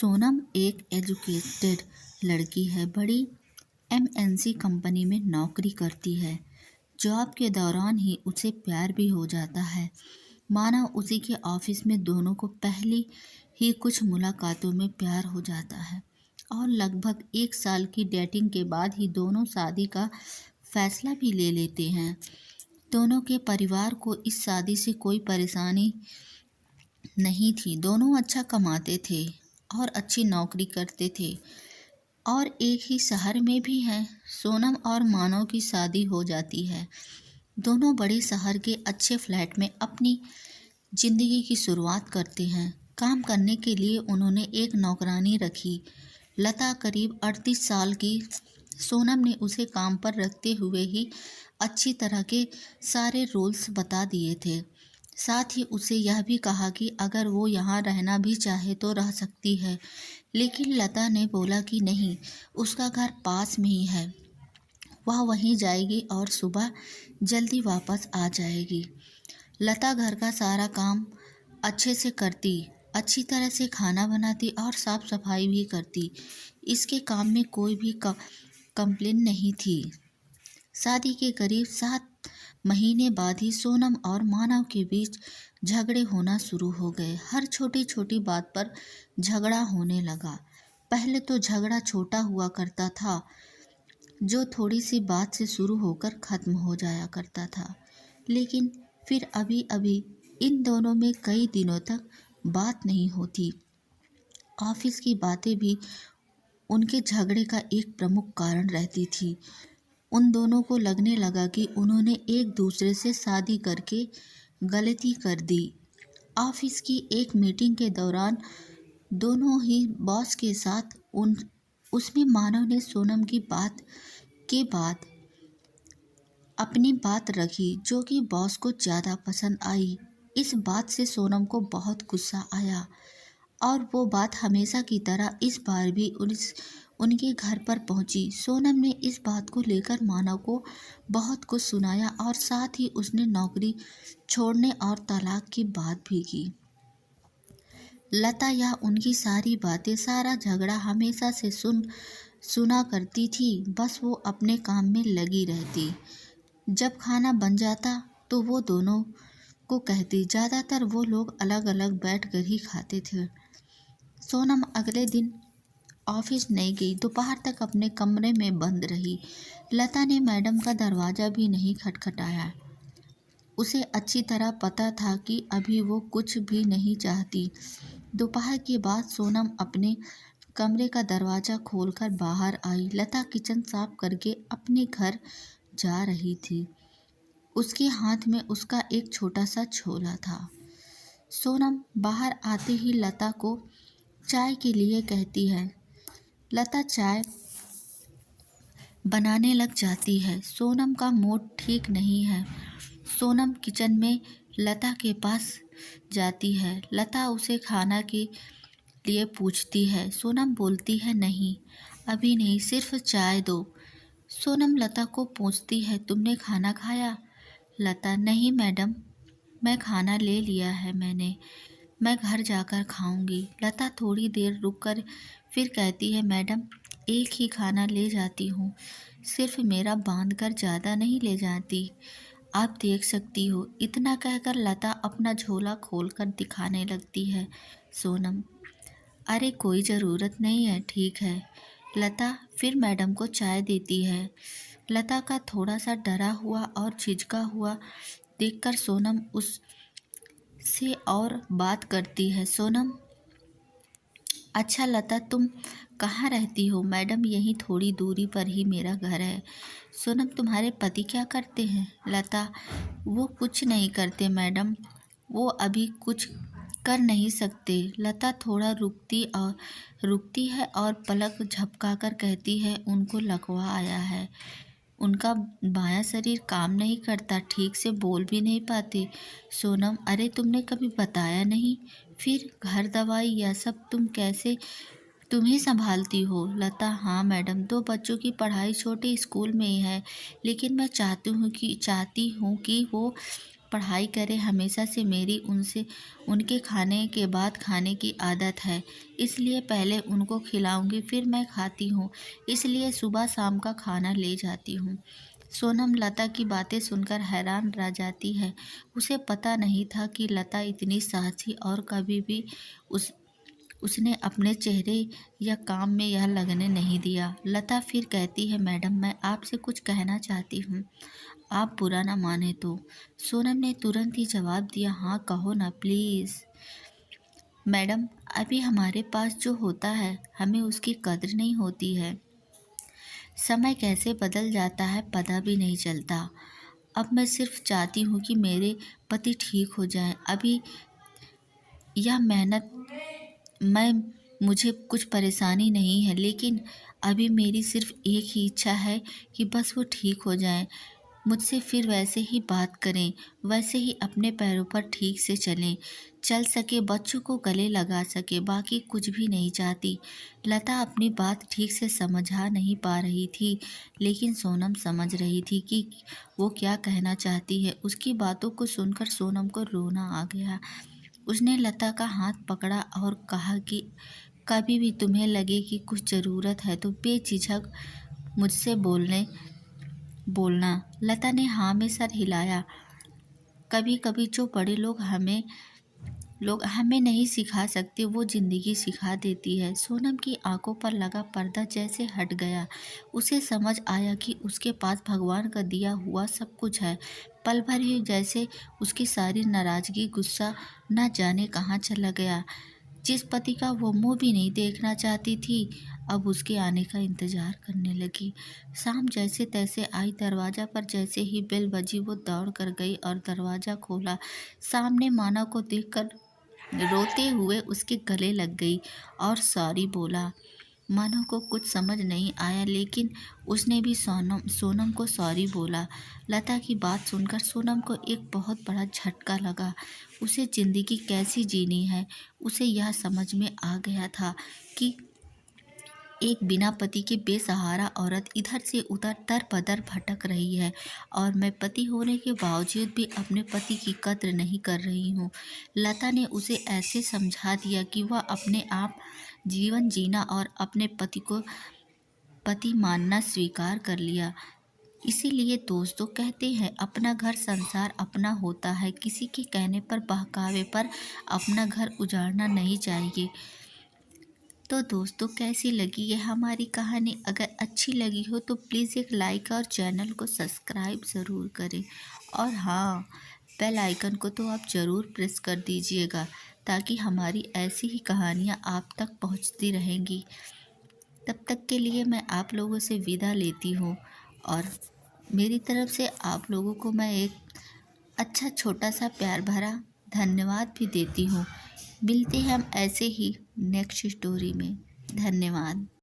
सोनम एक एजुकेटेड लड़की है। बड़ी एमएनसी कंपनी में नौकरी करती है। जॉब के दौरान ही उसे प्यार भी हो जाता है। माना उसी के ऑफिस में दोनों को पहली ही कुछ मुलाकातों में प्यार हो जाता है और लगभग 1 साल की डेटिंग के बाद ही दोनों शादी का फैसला भी ले लेते हैं। दोनों के परिवार को इस शादी से कोई परेशानी नहीं थी। दोनों अच्छा कमाते थे और अच्छी नौकरी करते थे और एक ही शहर में भी हैं। सोनम और मानव की शादी हो जाती है। दोनों बड़े शहर के अच्छे फ्लैट में अपनी जिंदगी की शुरुआत करते हैं। काम करने के लिए उन्होंने एक नौकरानी रखी, लता करीब 38 साल की। सोनम ने उसे काम पर रखते हुए ही अच्छी तरह के सारे रूल्स बता दिए थे। साथ ही उसे यह भी कहा कि अगर वो यहाँ रहना भी चाहे तो रह सकती है, लेकिन लता ने बोला कि नहीं, उसका घर पास में ही है, वह वहीं जाएगी और सुबह जल्दी वापस आ जाएगी। लता घर का सारा काम अच्छे से करती, अच्छी तरह से खाना बनाती और साफ सफाई भी करती। इसके काम में कोई भी कंप्लेन नहीं थी। शादी के करीब 7 महीने बाद ही सोनम और मानव के बीच झगड़े होना शुरू हो गए। हर छोटी छोटी बात पर झगड़ा होने लगा। पहले तो झगड़ा छोटा हुआ करता था, जो थोड़ी सी बात से शुरू होकर खत्म हो जाया करता था, लेकिन फिर अभी अभी इन दोनों में कई दिनों तक बात नहीं होती। ऑफिस की बातें भी उनके झगड़े का एक प्रमुख कारण रहती थी। उन दोनों को लगने लगा कि उन्होंने एक दूसरे से शादी करके गलती कर दी। ऑफिस की एक मीटिंग के दौरान दोनों ही बॉस के साथ उसमें मानव ने सोनम की बात के बाद अपनी बात रखी, जो कि बॉस को ज़्यादा पसंद आई। इस बात से सोनम को बहुत गुस्सा आया और वो बात हमेशा की तरह इस बार भी उनके घर पर पहुंची। सोनम ने इस बात को लेकर मानव को बहुत कुछ सुनाया और साथ ही उसने नौकरी छोड़ने और तलाक की बात भी की। लता यह उनकी सारी बातें, सारा झगड़ा हमेशा से सुना करती थी। बस वो अपने काम में लगी रहती। जब खाना बन जाता तो वो दोनों को कहती। ज़्यादातर वो लोग अलग अलग बैठकर ही खाते थे। सोनम अगले दिन ऑफिस नहीं गई, दोपहर तक अपने कमरे में बंद रही। लता ने मैडम का दरवाज़ा भी नहीं खटखटाया। उसे अच्छी तरह पता था कि अभी वो कुछ भी नहीं चाहती। दोपहर के बाद सोनम अपने कमरे का दरवाज़ा खोलकर बाहर आई। लता किचन साफ करके अपने घर जा रही थी। उसके हाथ में उसका एक छोटा सा झोला था। सोनम बाहर आते ही लता को चाय के लिए कहती है। लता चाय बनाने लग जाती है। सोनम का मूड ठीक नहीं है। सोनम किचन में लता के पास जाती है। लता उसे खाना के लिए पूछती है। सोनम बोलती है, नहीं अभी नहीं, सिर्फ चाय दो। सोनम लता को पूछती है, तुमने खाना खाया? लता, नहीं मैडम, मैं खाना ले लिया है मैं घर जाकर खाऊंगी। लता थोड़ी देर रुककर फिर कहती है, मैडम एक ही खाना ले जाती हूँ, सिर्फ मेरा बांध कर ज़्यादा नहीं ले जाती, आप देख सकती हो। इतना कहकर लता अपना झोला खोलकर दिखाने लगती है। सोनम, अरे कोई ज़रूरत नहीं है, ठीक है। लता फिर मैडम को चाय देती है। लता का थोड़ा सा डरा हुआ और झिझका हुआ देखकर सोनम उससे और बात करती है। सोनम, अच्छा लता, तुम कहाँ रहती हो? मैडम यहीं थोड़ी दूरी पर ही मेरा घर है। सोनम, तुम्हारे पति क्या करते हैं? लता, वो कुछ नहीं करते मैडम, वो अभी कुछ कर नहीं सकते। लता थोड़ा रुकती है और पलक झपकाकर कहती है, उनको लकवा आया है, उनका बायां शरीर काम नहीं करता, ठीक से बोल भी नहीं पाते। सोनम, अरे तुमने कभी बताया नहीं, फिर घर दवाई यह सब तुम्हें संभालती हो? लता, हाँ मैडम, 2 बच्चों की पढ़ाई छोटे स्कूल में ही है, लेकिन मैं चाहती हूँ कि वो पढ़ाई करे, हमेशा से मेरी उनसे उनके खाने के बाद खाने की आदत है, इसलिए पहले उनको खिलाऊंगी फिर मैं खाती हूँ, इसलिए सुबह शाम का खाना ले जाती हूँ। सोनम लता की बातें सुनकर हैरान रह जाती है। उसे पता नहीं था कि लता इतनी साहसी और कभी भी उस उसने अपने चेहरे या काम में यह लगने नहीं दिया। लता फिर कहती है, मैडम मैं आपसे कुछ कहना चाहती हूँ, आप बुरा ना माने तो। सोनम ने तुरंत ही जवाब दिया, हाँ कहो ना प्लीज़। मैडम, अभी हमारे पास जो होता है हमें उसकी कद्र नहीं होती है। समय कैसे बदल जाता है पता भी नहीं चलता। अब मैं सिर्फ चाहती हूँ कि मेरे पति ठीक हो जाएं। अभी यह मेहनत मैं मुझे कुछ परेशानी नहीं है, लेकिन अभी मेरी सिर्फ एक ही इच्छा है कि बस वो ठीक हो जाएं, मुझसे फिर वैसे ही बात करें, वैसे ही अपने पैरों पर ठीक से चल सके, बच्चों को गले लगा सके, बाकी कुछ भी नहीं चाहती। लता अपनी बात ठीक से समझा नहीं पा रही थी, लेकिन सोनम समझ रही थी कि वो क्या कहना चाहती है। उसकी बातों को सुनकर सोनम को रोना आ गया। उसने लता का हाथ पकड़ा और कहा कि कभी भी तुम्हें लगे कि कुछ ज़रूरत है तो बेझिझक मुझसे बोलना। लता ने हाँ में सर हिलाया। कभी कभी जो बड़े लोग हमें नहीं सिखा सकते वो ज़िंदगी सिखा देती है। सोनम की आंखों पर लगा पर्दा जैसे हट गया। उसे समझ आया कि उसके पास भगवान का दिया हुआ सब कुछ है। पल भर ही जैसे उसकी सारी नाराज़गी गुस्सा न जाने कहाँ चला गया। जिस पति का वो मुंह भी नहीं देखना चाहती थी, अब उसके आने का इंतजार करने लगी। शाम जैसे तैसे आई। दरवाज़ा पर जैसे ही बेल बजी वो दौड़ कर गई और दरवाज़ा खोला। सामने मानव को देखकर रोते हुए उसके गले लग गई और सॉरी बोला। मानव को कुछ समझ नहीं आया, लेकिन उसने भी सोनम को सॉरी बोला। लता की बात सुनकर सोनम को एक बहुत बड़ा झटका लगा। उसे ज़िंदगी कैसी जीनी है, उसे यह समझ में आ गया था कि एक बिना पति के बेसहारा औरत इधर से उधर दर-बदर भटक रही है और मैं पति होने के बावजूद भी अपने पति की कद्र नहीं कर रही हूँ। लता ने उसे ऐसे समझा दिया कि वह अपने आप जीवन जीना और अपने पति को पति मानना स्वीकार कर लिया। इसीलिए दोस्तों कहते हैं, अपना घर संसार अपना होता है, किसी के कहने पर बहकावे पर अपना घर उजाड़ना नहीं चाहिए। तो दोस्तों कैसी लगी ये हमारी कहानी? अगर अच्छी लगी हो तो प्लीज़ एक लाइक और चैनल को सब्सक्राइब ज़रूर करें। और हाँ, बेल आइकन को तो आप ज़रूर प्रेस कर दीजिएगा, ताकि हमारी ऐसी ही कहानियाँ आप तक पहुँचती रहेंगी। तब तक के लिए मैं आप लोगों से विदा लेती हूँ और मेरी तरफ से आप लोगों को मैं एक अच्छा छोटा सा प्यार भरा धन्यवाद भी देती हूँ। मिलते हैं हम ऐसे ही नेक्स्ट स्टोरी में। धन्यवाद।